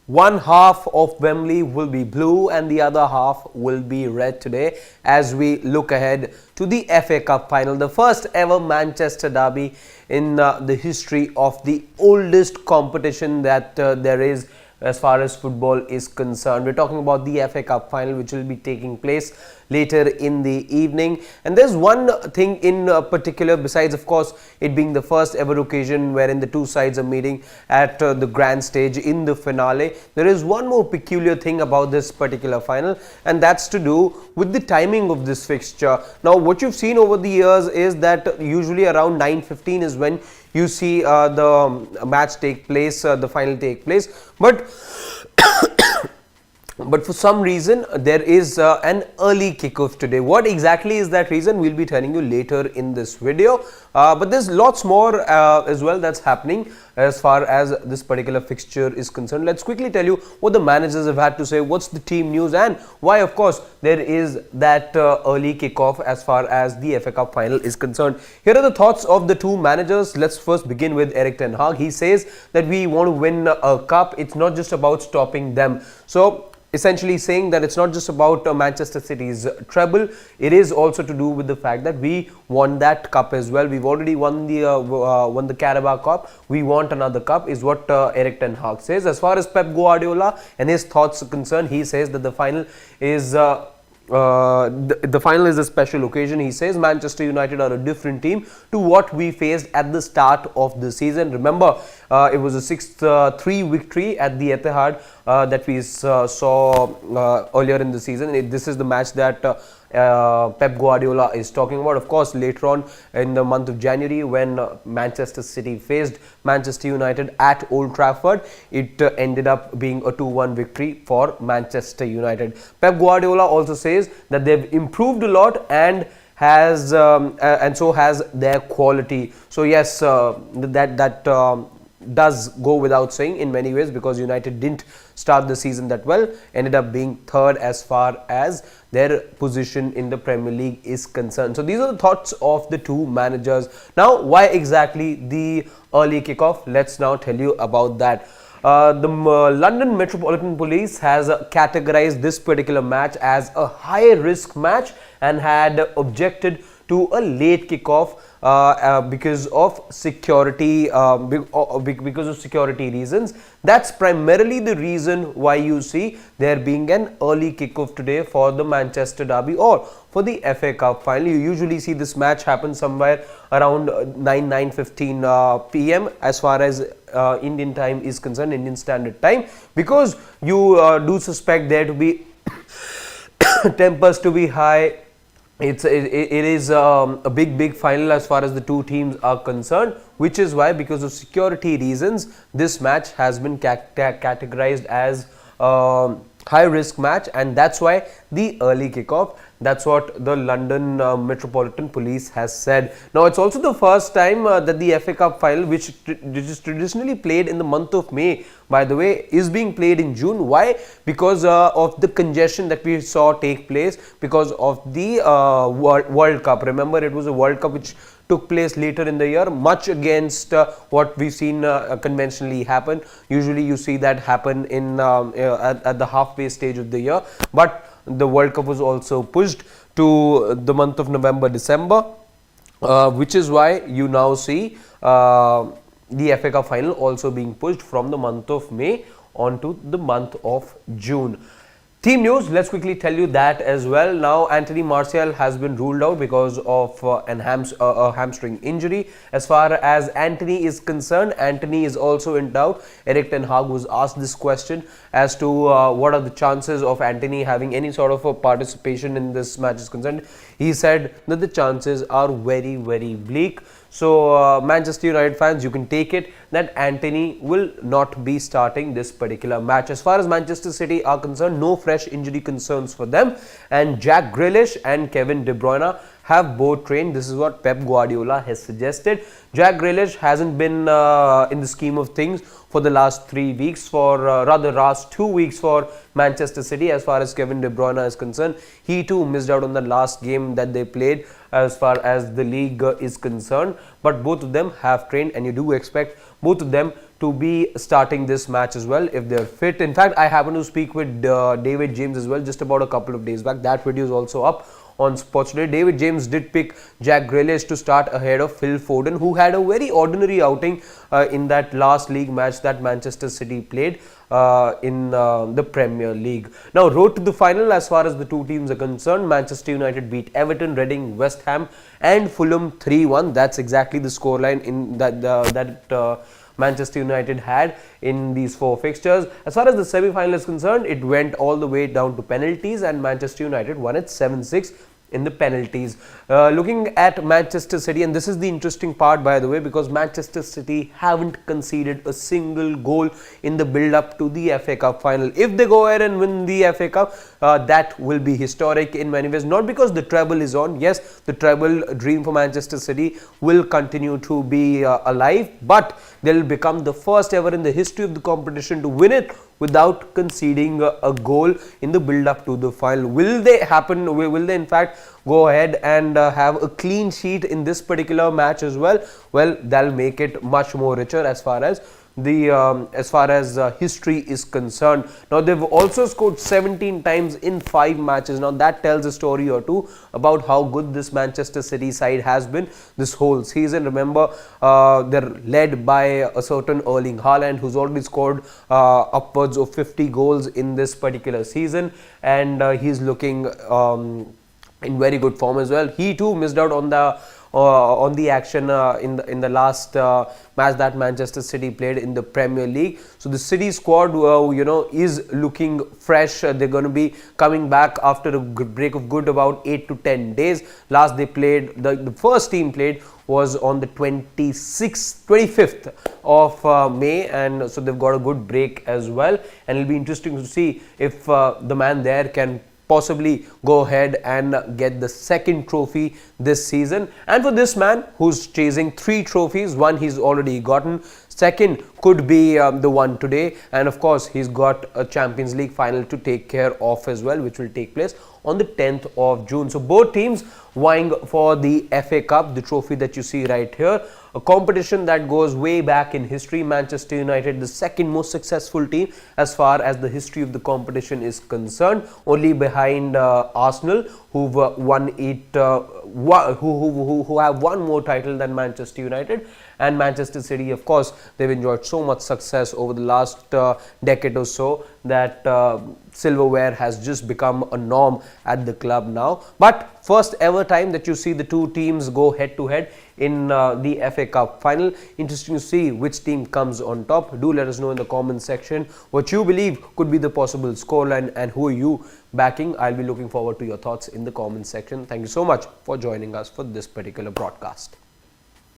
One half of Wembley will be blue and the other half will be red today as we look ahead to the FA Cup final, the first ever Manchester derby in the history of the oldest competition that there is as far as football is concerned. We're talking about the FA Cup final, which will be taking place later in the evening. And there's one thing in particular, besides of course it being the first ever occasion wherein the two sides are meeting at the grand stage in the finale. There is one more peculiar thing about this particular final, and that's to do with the timing of this fixture. Now what you've seen over the years is that usually around 9:15 is when you see the match take place, the final take place, but for some reason there is an early kickoff today. What exactly is that reason? We'll be telling you later in this video, but there's lots more as well that's happening as far as this particular fixture is concerned. Let's quickly tell you what the managers have had to say, what's the team news, and why of course there is that early kickoff as far as the FA Cup final is concerned. Here are the thoughts of the two managers. Let's first begin with Erik ten Hag. He says that we want to win a cup. It's not just about stopping them. So essentially saying that it's not just about Manchester City's treble, it is also to do with the fact that we won that cup as well. We've already won the Carabao Cup. We want another cup, is what Erik ten Hag says. As far as Pep Guardiola and his thoughts are concerned, he says that the final is the final is a special occasion. He says Manchester United are a different team to what we faced at the start of the season. Remember, it was a 6-3 victory at the Etihad that we saw earlier in the season. This is the match that Pep Guardiola is talking about. Of course, later on in the month of January, when Manchester City faced Manchester United at Old Trafford, it ended up being a 2-1 victory for Manchester United. Pep Guardiola also says that they've improved a lot and so has their quality. So yes, that does go without saying in many ways, because United didn't start the season that well, ended up being third as far as their position in the Premier League is concerned. So these are the thoughts of the two managers. Now, why exactly the early kickoff? Let's now tell you about that. The London Metropolitan Police has categorized this particular match as a high risk match and had objected to a late kickoff because of security reasons. That's primarily the reason why you see there being an early kickoff today for the Manchester derby or for the FA Cup final. You usually see this match happen somewhere around 9:15 p.m. as far as Indian time is concerned, Indian Standard Time, because you do suspect there to be tempers to be high. It is a big final as far as the two teams are concerned, which is why, because of security reasons, this match has been categorized as high risk match, and that's why the early kickoff. That's what the London Metropolitan Police has said. Now, it's also the first time that the FA Cup final, which is traditionally played in the month of May, by the way, is being played in June. Why? Because of the congestion that we saw take place because of the World Cup. Remember, it was a World Cup which took place later in the year, much against what we've seen conventionally happen. Usually you see that happen in at the halfway stage of the year, but the World Cup was also pushed to the month of November, December, which is why you now see the FA Cup final also being pushed from the month of May onto the month of June. Team news, let's quickly tell you that as well. Now, Anthony Martial has been ruled out because of a hamstring injury. As far as Anthony is concerned, Anthony is also in doubt. Erik ten Hag was asked this question as to what are the chances of Anthony having any sort of a participation in this match is concerned. He said that the chances are very bleak. So Manchester United fans, you can take it that Anthony will not be starting this particular match. As far as Manchester City are concerned, no fresh injury concerns for them, and Jack Grealish and Kevin De Bruyne have both trained. This is what Pep Guardiola has suggested. Jack Grealish hasn't been in the scheme of things for the last 3 weeks, for rather last 2 weeks for Manchester City. As far as Kevin De Bruyne is concerned, he too missed out on the last game that they played as far as the league is concerned, but both of them have trained, and you do expect both of them to be starting this match as well if they're fit. In fact, I happened to speak with David James as well just about a couple of days back. That video is also up on Sports Today. David James did pick Jack Grealish to start ahead of Phil Foden, who had a very ordinary outing in that last league match that Manchester City played in the Premier League. Now, road to the final as far as the two teams are concerned. Manchester United beat Everton, Reading, West Ham and Fulham 3-1. That's exactly the scoreline in that Manchester United had in these four fixtures. As far as the semi-final is concerned, it went all the way down to penalties and Manchester United won it 7-6 in the penalties. Looking at Manchester City, and this is the interesting part by the way, because Manchester City haven't conceded a single goal in the build-up to the FA Cup final. If they go ahead and win the FA Cup, that will be historic in many ways, not because the treble is on. Yes, the treble dream for Manchester City will continue to be alive, but they'll become the first ever in the history of the competition to win it without conceding a goal in the build-up to the final. Will they happen? Will they in fact go ahead and have a clean sheet in this particular match as well? Well, that'll make it much more richer as far as the history is concerned. Now, they've also scored 17 times in 5 matches. Now, that tells a story or two about how good this Manchester City side has been this whole season. Remember, they're led by a certain Erling Haaland, who's already scored upwards of 50 goals in this particular season, and he's looking in very good form as well. He too missed out on the action in the last match that Manchester City played in the Premier League. So the City squad, is looking fresh. They're going to be coming back after a break of good about 8 to 10 days. Last they played, the first team played was on the 25th of May, and so they've got a good break as well. And it'll be interesting to see if the man there can possibly go ahead and get the second trophy this season. And for this man who's chasing 3 trophies, one he's already gotten, second could be the one today, and of course he's got a Champions League final to take care of as well, which will take place on the 10th of June. So both teams vying for the FA Cup, the trophy that you see right here. A competition that goes way back in history. Manchester United, the second most successful team as far as the history of the competition is concerned, only behind Arsenal, who've won it, who have one more title than Manchester United. And Manchester City, of course, they've enjoyed so much success over the last decade or so that silverware has just become a norm at the club now. But first ever time that you see the two teams go head to head in the FA Cup final. Interesting to see which team comes on top. Do let us know in the comment section what you believe could be the possible scoreline and who are you backing. I'll be looking forward to your thoughts in the comment section. Thank you so much for joining us for this particular broadcast.